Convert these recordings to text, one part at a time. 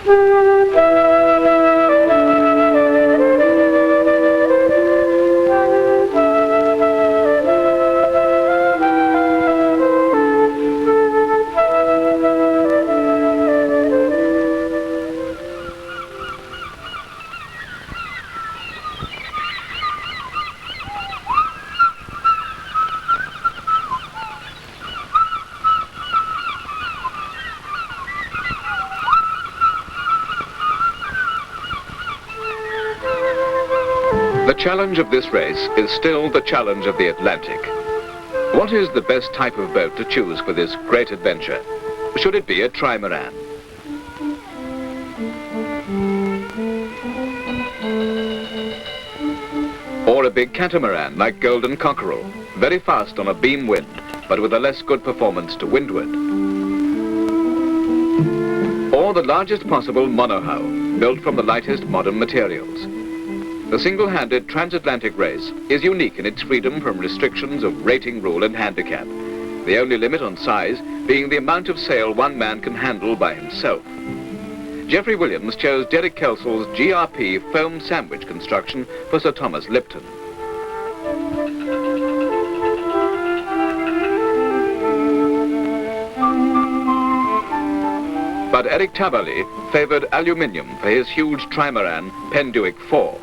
The challenge of this race is still the challenge of the Atlantic. What is the best type of boat to choose for this great adventure? Should it be a trimaran? Or a big catamaran like Golden Cockerel, very fast on a beam wind, but with a less good performance to windward? Or the largest possible monohull, built from the lightest modern materials? The single-handed transatlantic race is unique in its freedom from restrictions of rating rule and handicap, the only limit on size being the amount of sail one man can handle by himself. Geoffrey Williams chose Derek Kelsel's GRP foam sandwich construction for Sir Thomas Lipton. But Eric Tabarly favoured aluminium for his huge trimaran Penduic 4.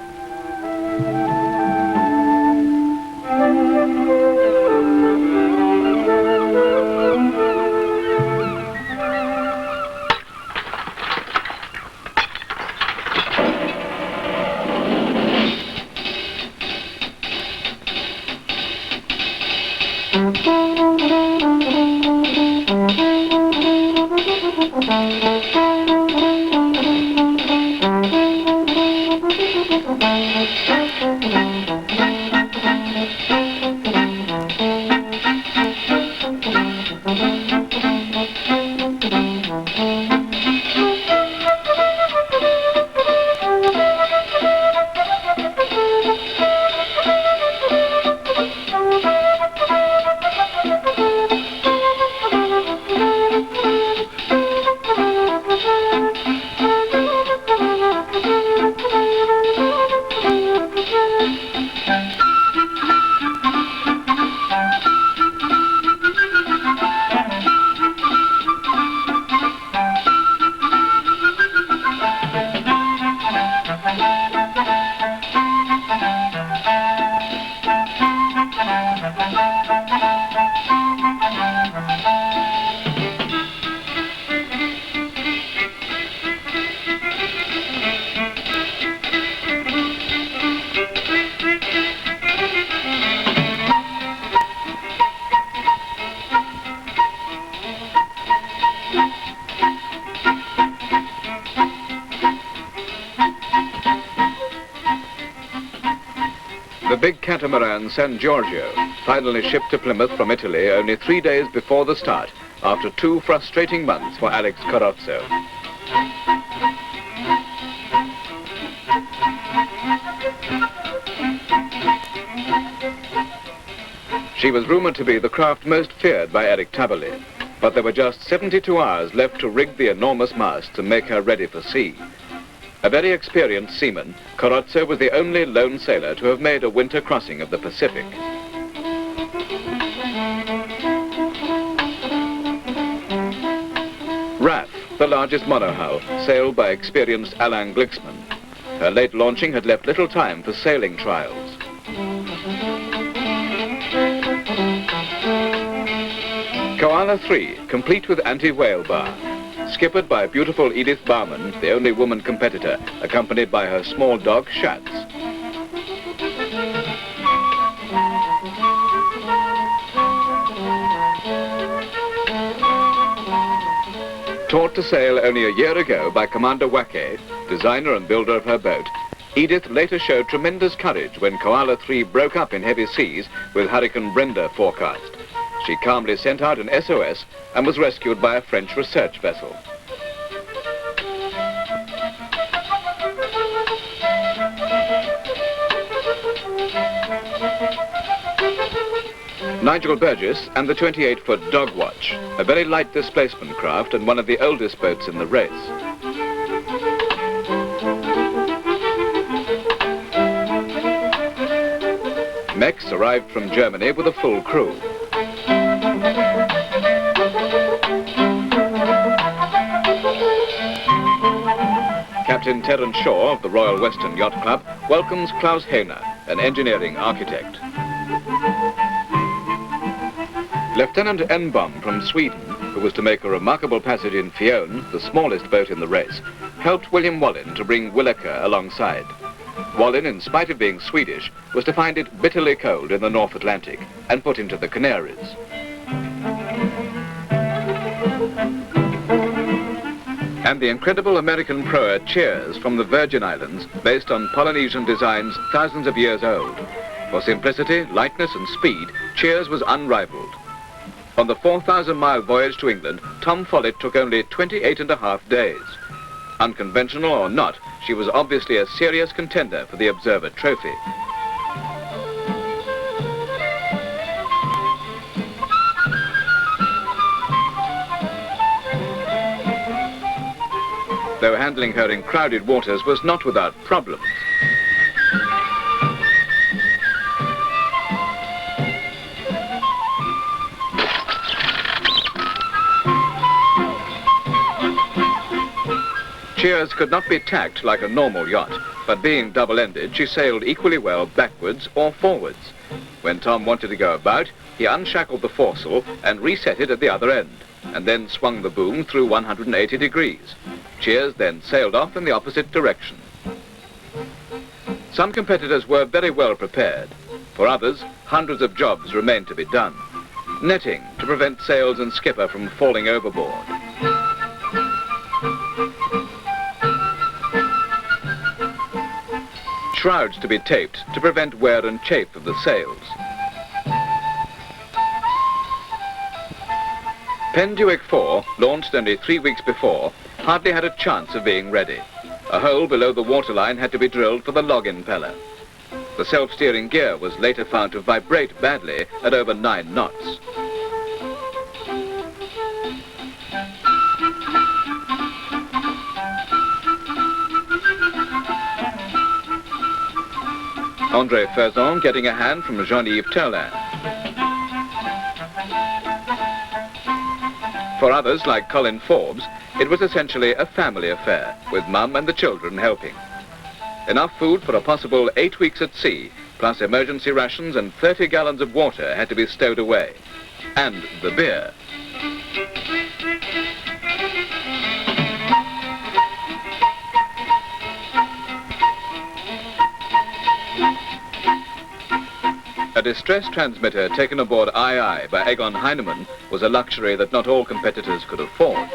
The big catamaran San Giorgio finally shipped to Plymouth from Italy only 3 days before the start, after 2 frustrating months for Alex Carrozzo. She was rumoured to be the craft most feared by Eric Tabarly, but there were just 72 hours left to rig the enormous mast to make her ready for sea. A very experienced seaman, Carrozzo was the only lone sailor to have made a winter crossing of the Pacific. RAF, the largest monohull, sailed by experienced Alain Glixman. Her late launching had left little time for sailing trials. Koala 3, complete with anti-whale bar. Skippered by beautiful Edith Barman, the only woman competitor, accompanied by her small dog, Schatz. Taught to sail only a year ago by Commander Wake, designer and builder of her boat, Edith later showed tremendous courage when Koala 3 broke up in heavy seas with Hurricane Brenda forecast. She calmly sent out an SOS and was rescued by a French research vessel. Nigel Burgess and the 28-foot Dog Watch, a very light displacement craft and one of the oldest boats in the race. Mechs arrived from Germany with a full crew. Captain Terence Shaw of the Royal Western Yacht Club welcomes Klaus Hehner, an engineering architect. Lieutenant Enbom from Sweden, who was to make a remarkable passage in Fione, the smallest boat in the race, helped William Wallin to bring Williker alongside. Wallin, in spite of being Swedish, was to find it bitterly cold in the North Atlantic and put him to the Canaries. And the incredible American proa Cheers from the Virgin Islands, based on Polynesian designs thousands of years old. For simplicity, lightness and speed, Cheers was unrivaled. On the 4,000-mile voyage to England, Tom Follett took only 28.5 days. Unconventional or not, she was obviously a serious contender for the Observer Trophy. Though handling her in crowded waters was not without problems. Cheers could not be tacked like a normal yacht, but being double-ended, she sailed equally well backwards or forwards. When Tom wanted to go about, he unshackled the foresail and reset it at the other end, and then swung the boom through 180 degrees. Cheers then sailed off in the opposite direction. Some competitors were very well prepared. For others, hundreds of jobs remained to be done. Netting to prevent sails and skipper from falling overboard. Shrouds to be taped to prevent wear and chafe of the sails. Penduick 4, launched only 3 weeks before, hardly had a chance of being ready. A hole below the waterline had to be drilled for the log impeller. The self-steering gear was later found to vibrate badly at over 9 knots. André Ferzon getting a hand from Jean-Yves Turlin. For others, like Colin Forbes, it was essentially a family affair, with Mum and the children helping. Enough food for a possible 8 weeks at sea, plus emergency rations and 30 gallons of water had to be stowed away. And the beer. A distress transmitter taken aboard II by Egon Heinemann was a luxury that not all competitors could afford.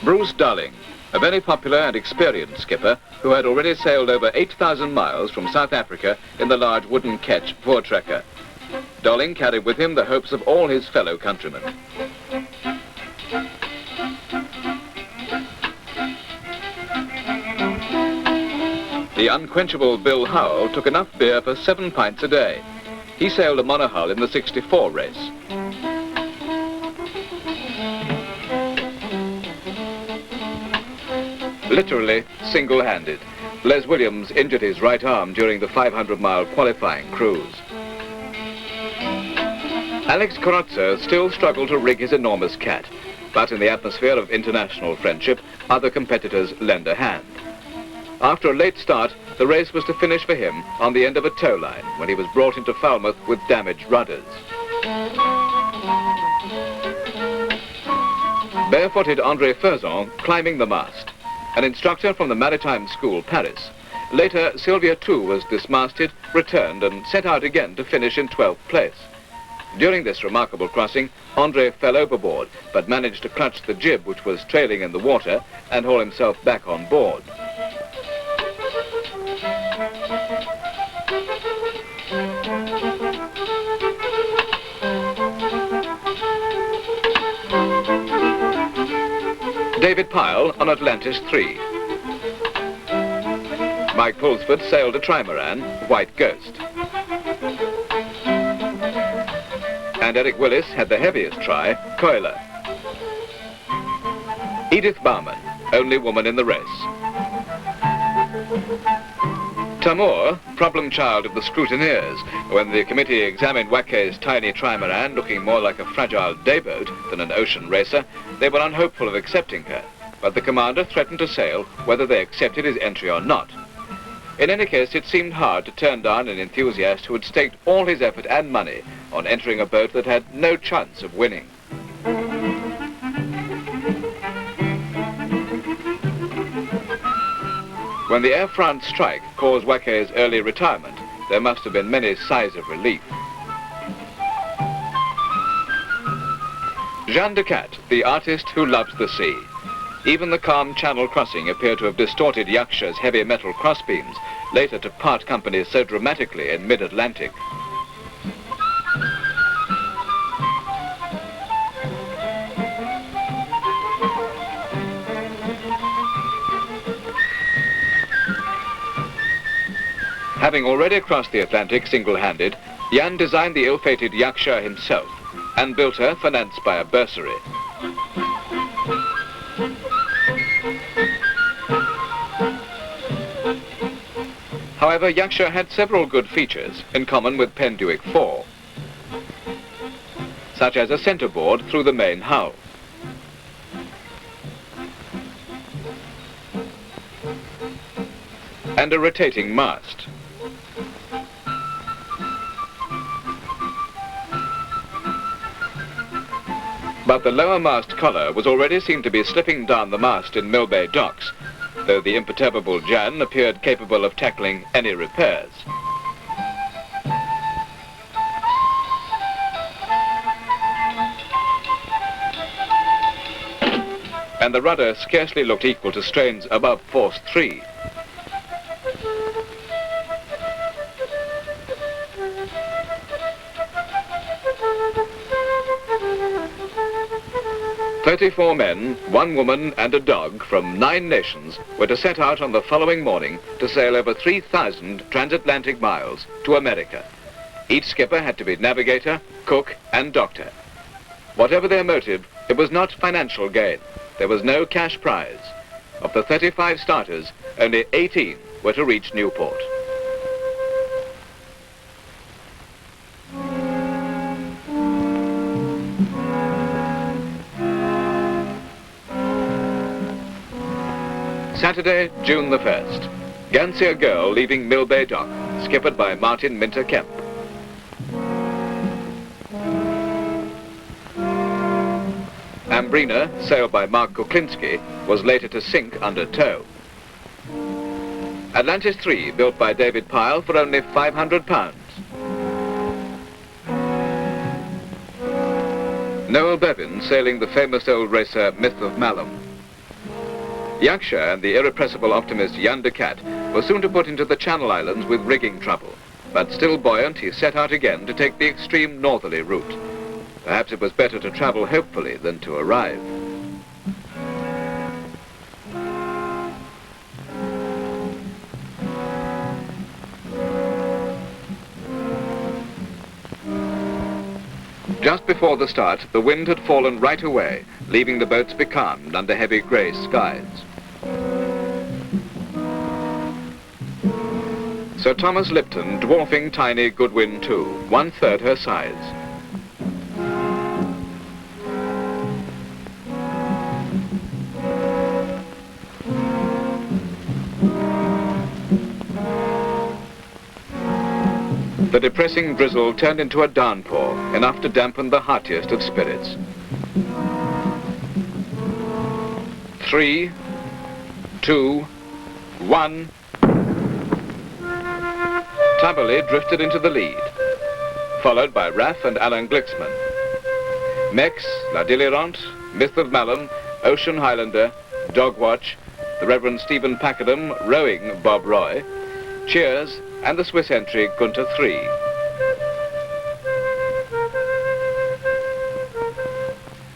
Bruce Darling, a very popular and experienced skipper who had already sailed over 8,000 miles from South Africa in the large wooden ketch Voortrekker. Darling carried with him the hopes of all his fellow countrymen. The unquenchable Bill Howell took enough beer for 7 pints a day. He sailed a monohull in the '64 race. Literally single-handed, Les Williams injured his right arm during the 500-mile qualifying cruise. Alex Carrozza still struggled to rig his enormous cat, but in the atmosphere of international friendship, other competitors lend a hand. After a late start, the race was to finish for him on the end of a tow line when he was brought into Falmouth with damaged rudders. Barefooted André Ferzon climbing the mast. An instructor from the Maritime School, Paris. Later, Sylvia too was dismasted, returned and set out again to finish in 12th place. During this remarkable crossing, André fell overboard, but managed to clutch the jib which was trailing in the water and haul himself back on board. David Pyle on Atlantis 3. Mike Pulsford sailed a trimaran, White Ghost. And Eric Willis had the heaviest try, Coiler. Edith Bauman, only woman in the race. Tamor, problem child of the scrutineers. When the committee examined Wackay's tiny trimaran, looking more like a fragile dayboat than an ocean racer, they were unhopeful of accepting her. But the commander threatened to sail whether they accepted his entry or not. In any case, it seemed hard to turn down an enthusiast who had staked all his effort and money on entering a boat that had no chance of winning. When the Air France strike caused Wackay's early retirement, there must have been many sighs of relief. Jeanne de Cat, the artist who loves the sea. Even the calm channel crossing appeared to have distorted Yaksha's heavy metal crossbeams, later to part company so dramatically in mid-Atlantic. Having already crossed the Atlantic single-handed, Jan designed the ill-fated Yaksha himself and built her financed by a bursary. However, Yaksha had several good features in common with Penduic 4, such as a centerboard through the main hull. And a rotating mast. But the lower mast collar was already seen to be slipping down the mast in Mill Bay docks, though the imperturbable Jan appeared capable of tackling any repairs. And the rudder scarcely looked equal to strains above force 3. "34 men, 1 woman and a dog from 9 nations were to set out on the following morning to sail over 3,000 transatlantic miles to America. Each skipper had to be navigator, cook and doctor. Whatever their motive, it was not financial gain. There was no cash prize. Of the 35 starters, only 18 were to reach Newport. Saturday, June the 1st. Gansia Girl leaving Mill Bay Dock, skippered by Martin Minter Kemp. Ambrina, sailed by Mark Kuklinski, was later to sink under tow. Atlantis 3, built by David Pyle for only £500. Noel Bevan, sailing the famous old racer Myth of Malum. Yaksha and the irrepressible optimist Jan de Cat were soon to put into the Channel Islands with rigging trouble, but still buoyant, he set out again to take the extreme northerly route. Perhaps it was better to travel hopefully than to arrive. Just before the start, the wind had fallen right away, leaving the boats becalmed under heavy grey skies. Sir Thomas Lipton, dwarfing tiny Goodwin 2, 1/3 her size. The depressing drizzle turned into a downpour, enough to dampen the heartiest of spirits. 3, 2, 1. Taberley drifted into the lead, followed by Raff and Alan Glixman. Mex, La Delirante, Myth of Malum, Ocean Highlander, Dogwatch, the Reverend Stephen Packardham rowing Bob Roy, Cheers, and the Swiss entry Gunter 3.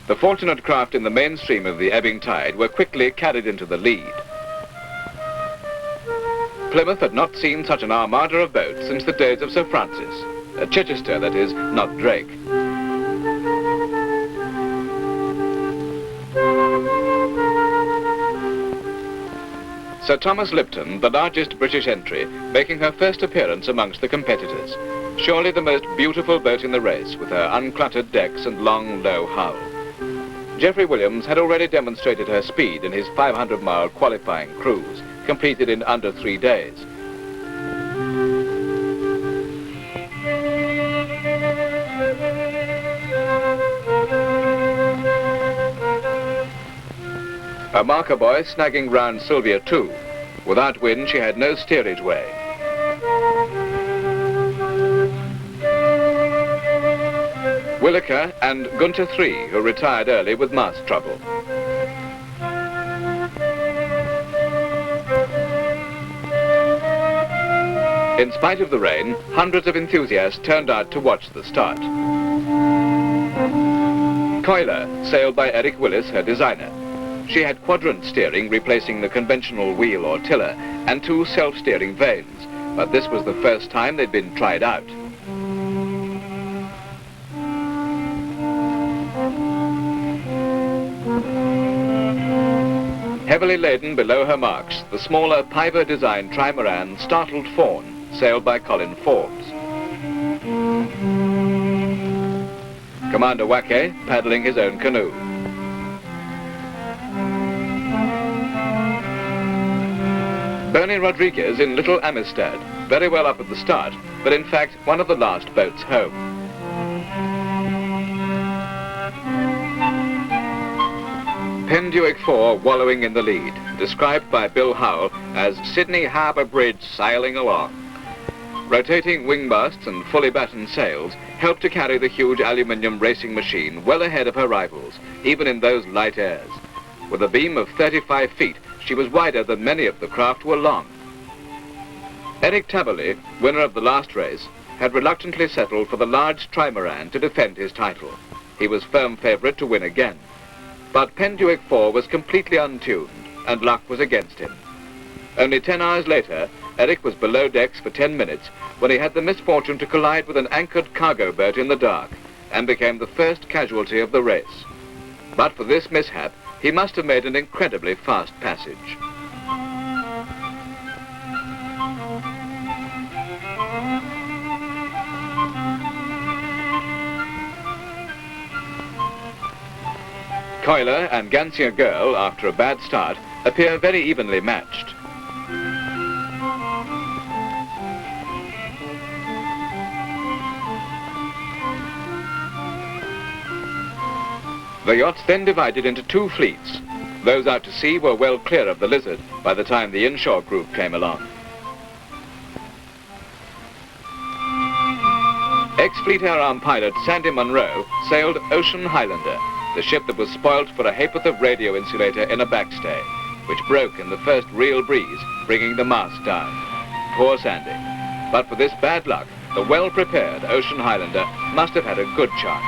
The fortunate craft in the mainstream of the ebbing tide were quickly carried into the lead. Plymouth had not seen such an armada of boats since the days of Sir Francis. Chichester, that is, not Drake. Sir Thomas Lipton, the largest British entry, making her first appearance amongst the competitors. Surely the most beautiful boat in the race, with her uncluttered decks and long, low hull. Geoffrey Williams had already demonstrated her speed in his 500-mile qualifying cruise, completed in under 3 days. A marker buoy snagging round Sylvia too. Without wind, she had no steerage way. Williker and Gunter III, who retired early with mast trouble. In spite of the rain, hundreds of enthusiasts turned out to watch the start. Coiler sailed by Eric Willis, her designer. She had quadrant steering, replacing the conventional wheel or tiller, and 2 self-steering vanes, but this was the first time they'd been tried out. Heavily laden below her marks, the smaller Piver-designed trimaran Startled Fawn sailed by Colin Forbes. Commander Wake paddling his own canoe. Bernie Rodriguez in Little Amistad, very well up at the start, but in fact one of the last boats home. Penduick 4 wallowing in the lead, described by Bill Howell as Sydney Harbour Bridge sailing along. Rotating wing masts and fully battened sails helped to carry the huge aluminium racing machine well ahead of her rivals, even in those light airs. With a beam of 35 feet, she was wider than many of the craft were long. Eric Taberley, winner of the last race, had reluctantly settled for the large trimaran to defend his title. He was firm favourite to win again. But Penduick 4 was completely untuned, and luck was against him. Only 10 hours later, Eric was below decks for 10 minutes when he had the misfortune to collide with an anchored cargo boat in the dark, and became the first casualty of the race. But for this mishap, he must have made an incredibly fast passage. Coiler and Gansier Girl, after a bad start, appear very evenly matched. The yachts then divided into 2 fleets. Those out to sea were well clear of the Lizard by the time the inshore group came along. Ex-Fleet Air Arm pilot Sandy Munro sailed Ocean Highlander, the ship that was spoilt for a ha'porth of radio insulator in a backstay, which broke in the first real breeze, bringing the mast down. Poor Sandy. But for this bad luck, the well-prepared Ocean Highlander must have had a good chance.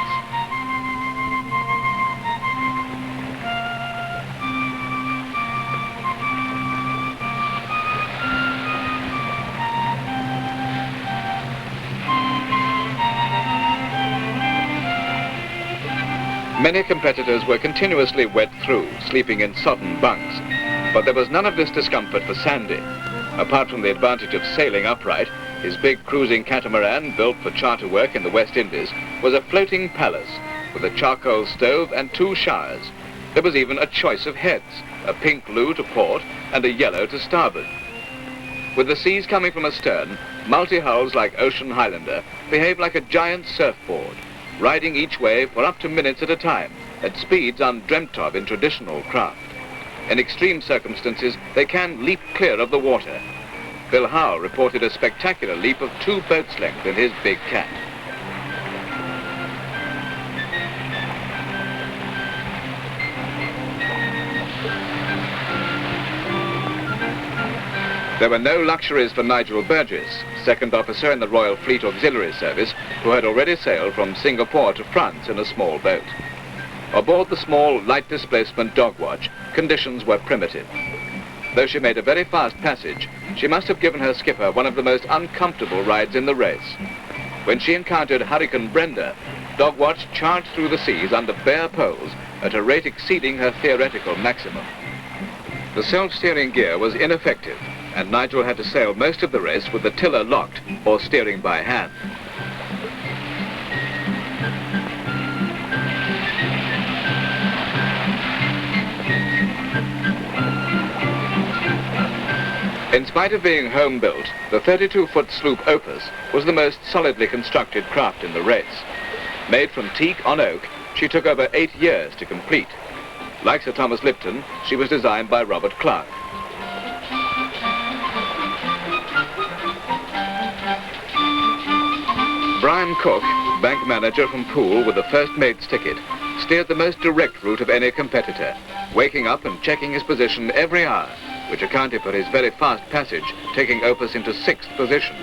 Many competitors were continuously wet through, sleeping in sodden bunks. But there was none of this discomfort for Sandy. Apart from the advantage of sailing upright, his big cruising catamaran, built for charter work in the West Indies, was a floating palace with a charcoal stove and 2 showers. There was even a choice of heads, a pink loo to port and a yellow to starboard. With the seas coming from astern, multi-hulls like Ocean Highlander behave like a giant surfboard, riding each wave for up to minutes at a time, at speeds undreamt of in traditional craft. In extreme circumstances, they can leap clear of the water. Bill Howell reported a spectacular leap of 2 boats' length in his big cat. There were no luxuries for Nigel Burgess, second officer in the Royal Fleet Auxiliary Service, who had already sailed from Singapore to France in a small boat. Aboard the small, light displacement Dogwatch, conditions were primitive. Though she made a very fast passage, she must have given her skipper one of the most uncomfortable rides in the race. When she encountered Hurricane Brenda, Dogwatch charged through the seas under bare poles at a rate exceeding her theoretical maximum. The self-steering gear was ineffective, and Nigel had to sail most of the race with the tiller locked or steering by hand. In spite of being home-built, the 32-foot sloop Opus was the most solidly constructed craft in the race. Made from teak on oak, she took over 8 years to complete. Like Sir Thomas Lipton, she was designed by Robert Clark. Brian Cook, bank manager from Poole with a first mate's ticket, steered the most direct route of any competitor, waking up and checking his position every hour, which accounted for his very fast passage, taking Opus into 6th position.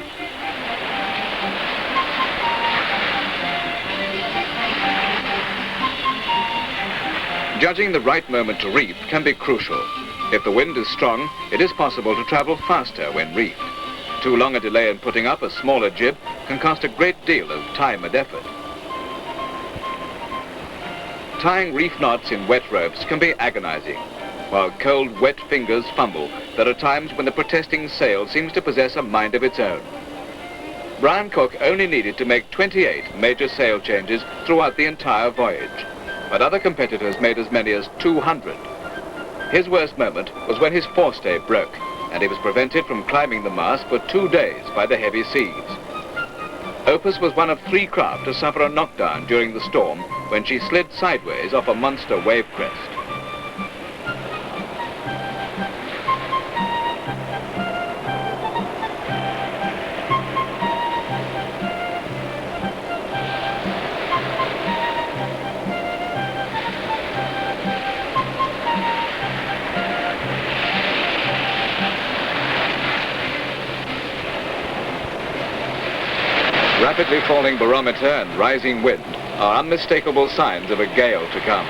Judging the right moment to reef can be crucial. If the wind is strong, it is possible to travel faster when reefed. Too long a delay in putting up a smaller jib can cost a great deal of time and effort. Tying reef knots in wet ropes can be agonizing. While cold, wet fingers fumble, there are times when the protesting sail seems to possess a mind of its own. Brian Cook only needed to make 28 major sail changes throughout the entire voyage, but other competitors made as many as 200. His worst moment was when his forestay broke, and he was prevented from climbing the mast for 2 days by the heavy seas. Opus was one of 3 craft to suffer a knockdown during the storm when she slid sideways off a monster wave crest. Rapidly falling barometer and rising wind are unmistakable signs of a gale to come.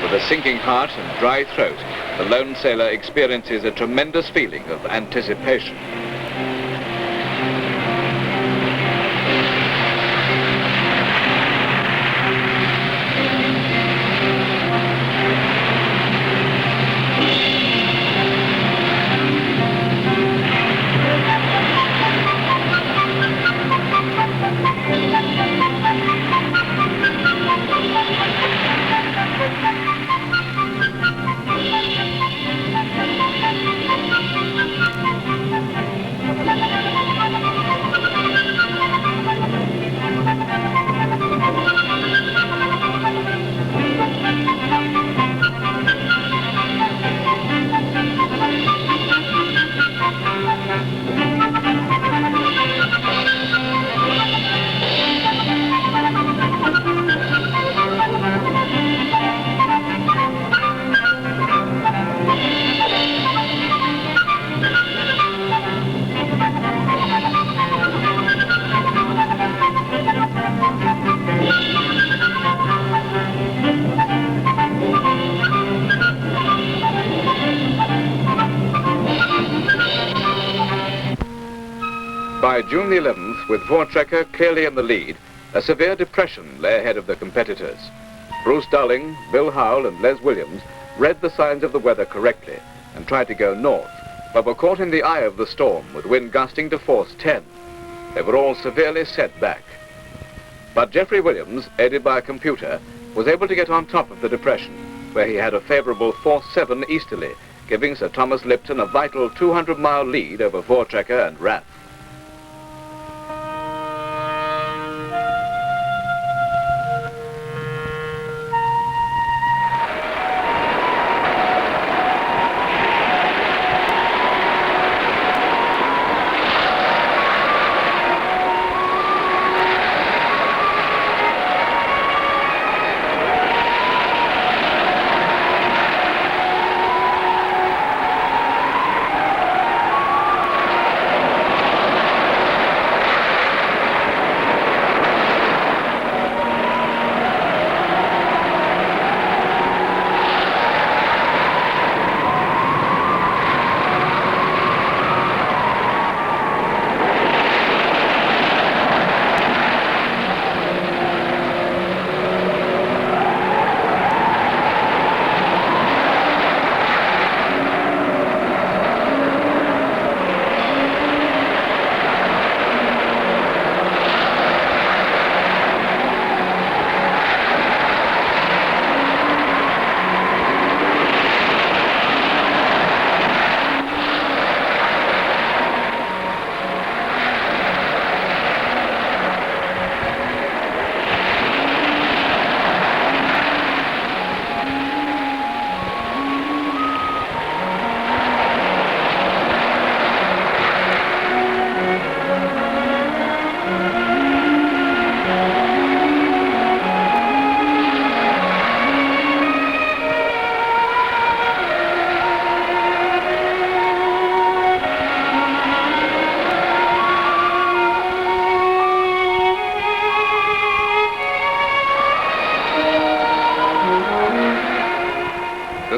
With a sinking heart and dry throat, the lone sailor experiences a tremendous feeling of anticipation. By June the 11th, with Voortrekker clearly in the lead, a severe depression lay ahead of the competitors. Bruce Darling, Bill Howell and Les Williams read the signs of the weather correctly and tried to go north, but were caught in the eye of the storm with wind gusting to force 10. They were all severely set back. But Geoffrey Williams, aided by a computer, was able to get on top of the depression, where he had a favorable force 7 easterly, giving Sir Thomas Lipton a vital 200-mile lead over Voortrekker and Raff.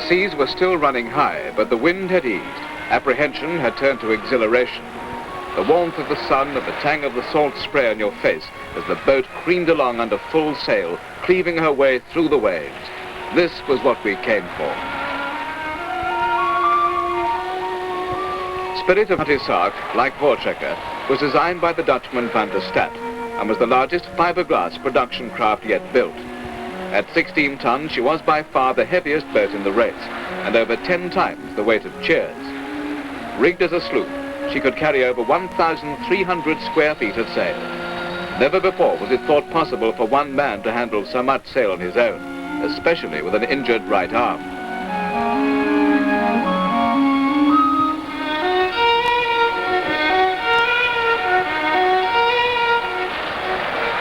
seas were still running high, but the wind had eased. Apprehension had turned to exhilaration. The warmth of the sun and the tang of the salt spray on your face as the boat creamed along under full sail, cleaving her way through the waves. This was what we came for. Spirit of Antisark, like Voortrekker, was designed by the Dutchman van der Stad and was the largest fiberglass production craft yet built. At 16 tons, she was by far the heaviest boat in the race and over 10 times the weight of Cheers. Rigged as a sloop, she could carry over 1,300 square feet of sail. Never before was it thought possible for one man to handle so much sail on his own, especially with an injured right arm.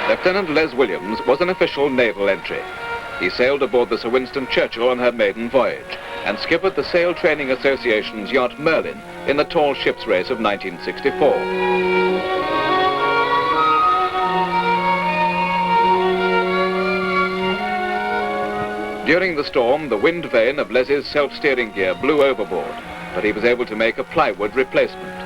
Lieutenant Les Williams was an official naval entry. He sailed aboard the Sir Winston Churchill on her maiden voyage and skippered the Sail Training Association's yacht Merlin in the tall ships race of 1964. During the storm, the wind vane of Les's self-steering gear blew overboard, but he was able to make a plywood replacement.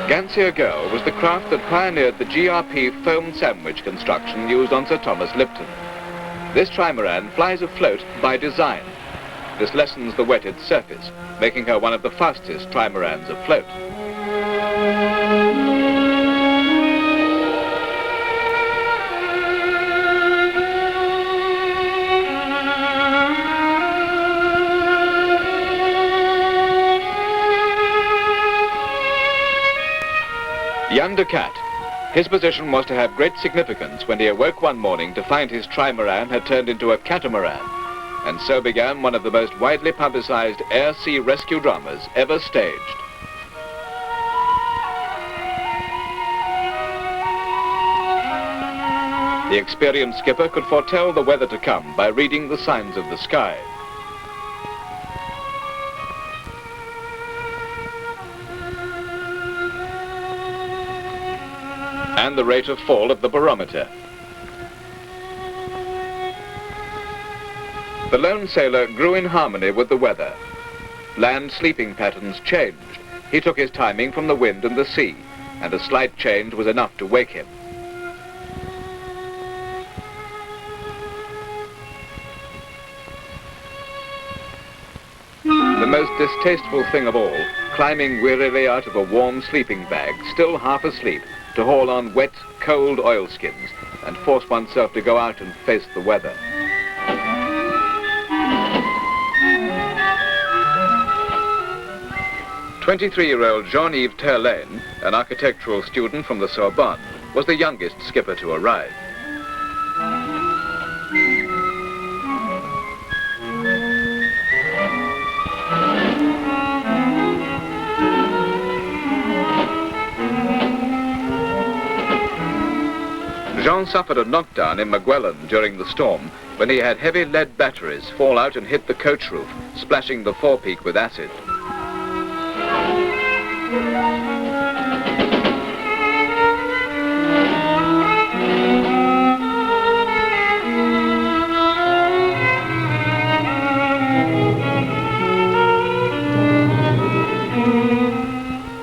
Gansia Girl was the craft that pioneered the GRP foam sandwich construction used on Sir Thomas Lipton. This trimaran flies afloat by design. This lessens the wetted surface, making her one of the fastest trimarans afloat. Jan de Cat. His position was to have great significance when he awoke one morning to find his trimaran had turned into a catamaran, and so began one of the most widely publicized air-sea rescue dramas ever staged. The experienced skipper could foretell the weather to come by reading the signs of the sky. And the rate of fall of the barometer. The lone sailor grew in harmony with the weather. Land sleeping patterns changed. He took his timing from the wind and the sea, and a slight change was enough to wake him. The most distasteful thing of all, climbing wearily out of a warm sleeping bag, still half asleep, to haul on wet, cold oilskins and force oneself to go out and face the weather. "23-year-old Jean-Yves Terlaine, an architectural student from the Sorbonne, was the youngest skipper to arrive. Jean suffered a knockdown in Maguelon during the storm when he had heavy lead batteries fall out and hit the coach roof, splashing the forepeak with acid.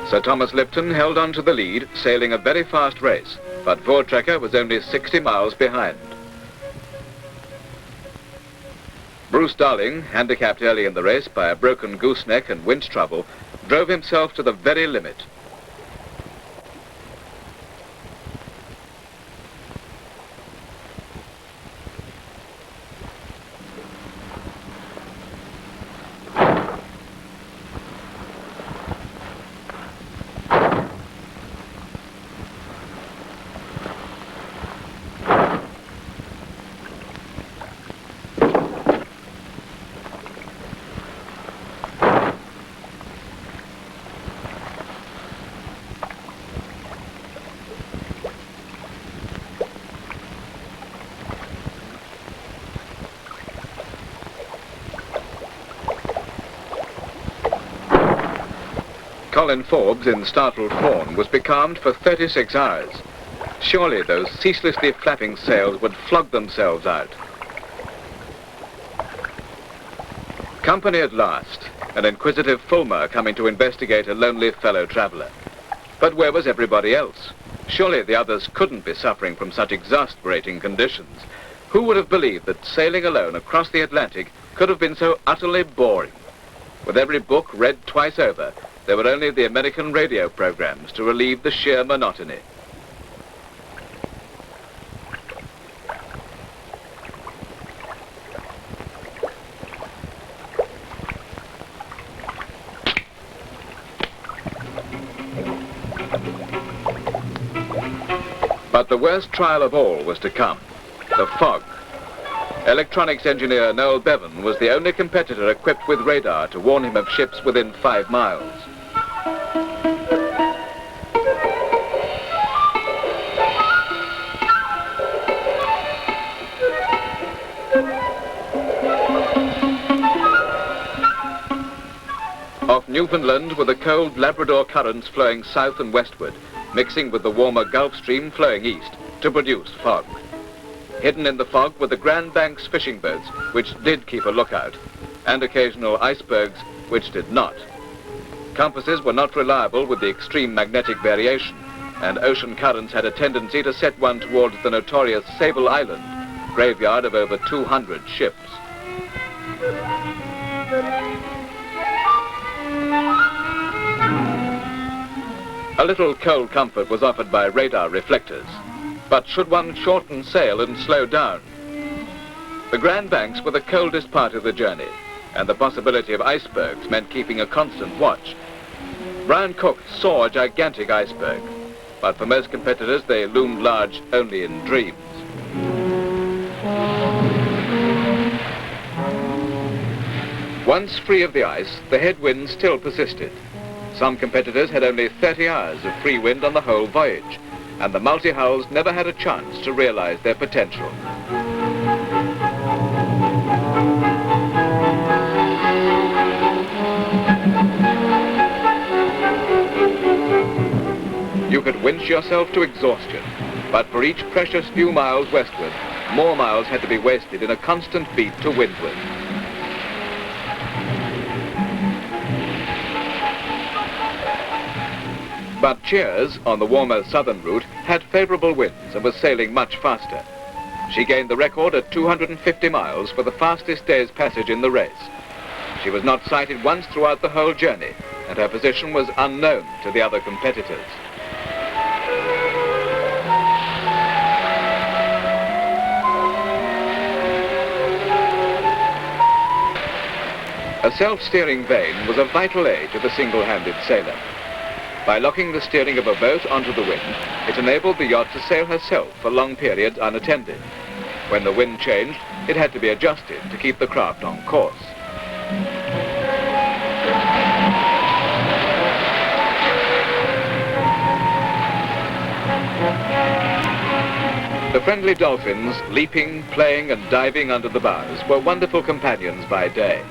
Sir Thomas Lipton held on to the lead, sailing a very fast race, but Voortrekker was only 60 miles behind. Bruce Darling, handicapped early in the race by a broken gooseneck and winch trouble, drove himself to the very limit. Colin Forbes in startled fawn was becalmed for 36 hours. Surely those ceaselessly flapping sails would flog themselves out. Company at last, an inquisitive Fulmer coming to investigate a lonely fellow traveller. But where was everybody else? Surely the others couldn't be suffering from such exasperating conditions. Who would have believed that sailing alone across the Atlantic could have been so utterly boring? With every book read twice over, there were only the American radio programs to relieve the sheer monotony. But the worst trial of all was to come, the fog. Electronics engineer Noel Bevan was the only competitor equipped with radar to warn him of ships within 5 miles. Off Newfoundland were the cold Labrador currents flowing south and westward, mixing with the warmer Gulf Stream flowing east to produce fog. Hidden in the fog were the Grand Banks fishing boats, which did keep a lookout, and occasional icebergs, which did not. Compasses were not reliable with the extreme magnetic variation, and ocean currents had a tendency to set one towards the notorious Sable Island, graveyard of over 200 ships. A little cold comfort was offered by radar reflectors. But should one shorten sail and slow down? The Grand Banks were the coldest part of the journey, and the possibility of icebergs meant keeping a constant watch. Brian Cook saw a gigantic iceberg, but for most competitors they loomed large only in dreams. Once free of the ice, the headwind still persisted. Some competitors had only 30 hours of free wind on the whole voyage, and the multi-hulls never had a chance to realize their potential. You could winch yourself to exhaustion, but for each precious few miles westward, more miles had to be wasted in a constant beat to windward. But Cheers, on the warmer southern route, had favourable winds and was sailing much faster. She gained the record at 250 miles for the fastest day's passage in the race. She was not sighted once throughout the whole journey, and her position was unknown to the other competitors. A self-steering vane was a vital aid to the single-handed sailor. By locking the steering of a boat onto the wind, it enabled the yacht to sail herself for long periods unattended. When the wind changed, it had to be adjusted to keep the craft on course. The friendly dolphins, leaping, playing and diving under the bows, were wonderful companions by day.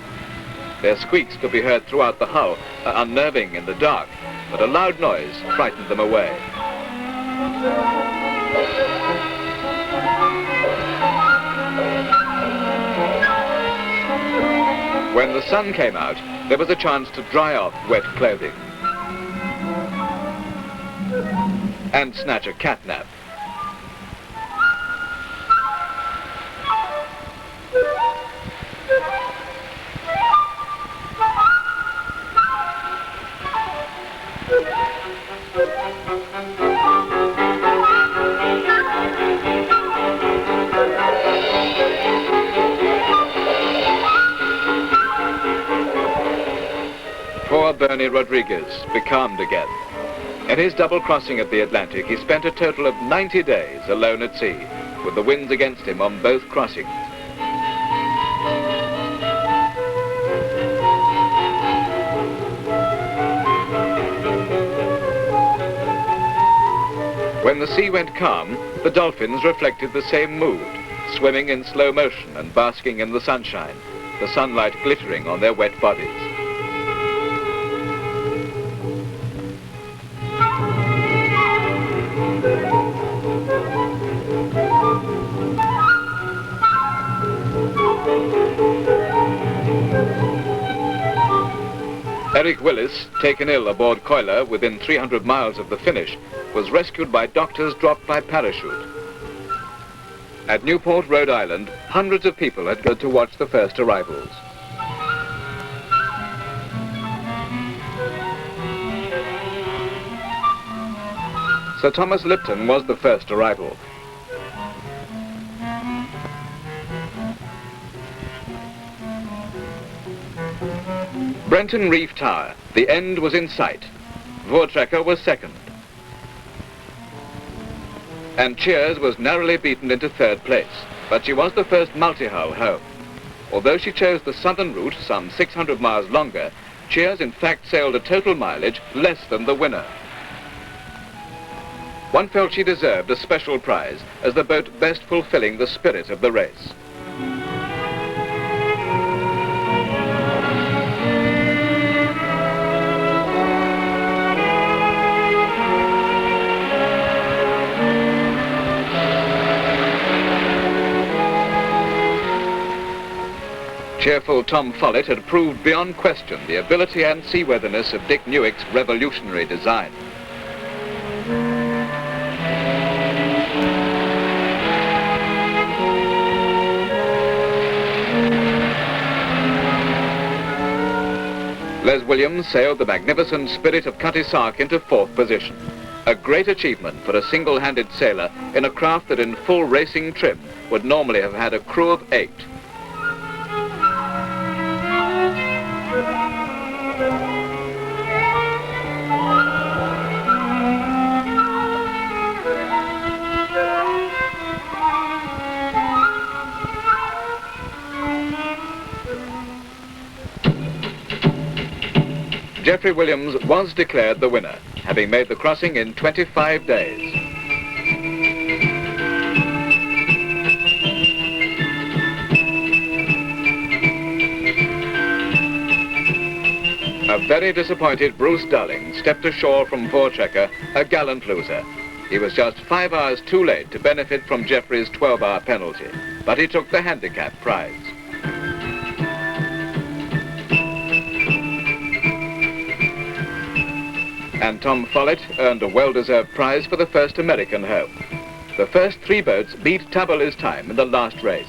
Their squeaks could be heard throughout the hull, unnerving in the dark, but a loud noise frightened them away. When the sun came out, there was a chance to dry off wet clothing and snatch a cat nap. Poor Bernie Rodriguez, becalmed again. In his double crossing of the Atlantic, he spent a total of 90 days alone at sea, with the winds against him on both crossings. When the sea went calm, the dolphins reflected the same mood, swimming in slow motion and basking in the sunshine, the sunlight glittering on their wet bodies. Monique Willis, taken ill aboard Coiler within 300 miles of the finish, was rescued by doctors dropped by parachute. At Newport, Rhode Island, hundreds of people had gathered to watch the first arrivals. Sir Thomas Lipton was the first arrival. Brenton Reef Tower, the end was in sight. Voortrekker was second. And Cheers was narrowly beaten into third place, but she was the first multi-hull home. Although she chose the southern route, some 600 miles longer, Cheers in fact sailed a total mileage less than the winner. One felt she deserved a special prize as the boat best fulfilling the spirit of the race. Cheerful Tom Follett had proved beyond question the ability and seaworthiness of Dick Newick's revolutionary design. Les Williams sailed the magnificent Spirit of Cutty Sark into fourth position. A great achievement for a single-handed sailor in a craft that in full racing trim would normally have had a crew of 8. Geoffrey Williams was declared the winner, having made the crossing in 25 days. A very disappointed Bruce Darling stepped ashore from Voortrekker, a gallant loser. He was just 5 hours too late to benefit from Geoffrey's 12-hour penalty, but he took the handicap prize. And Tom Follett earned a well-deserved prize for the first American home. The first 3 boats beat Taberley's time in the last race.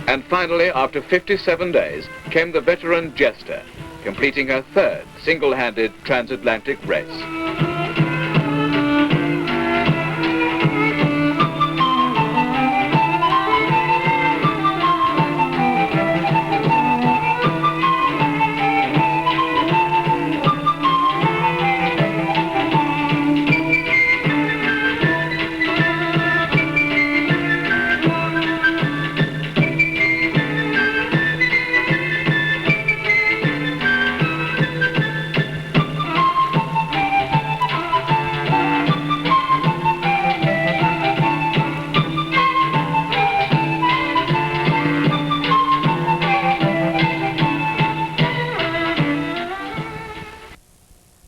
And finally, after 57 days, came the veteran Jester, completing her 3rd single-handed transatlantic race.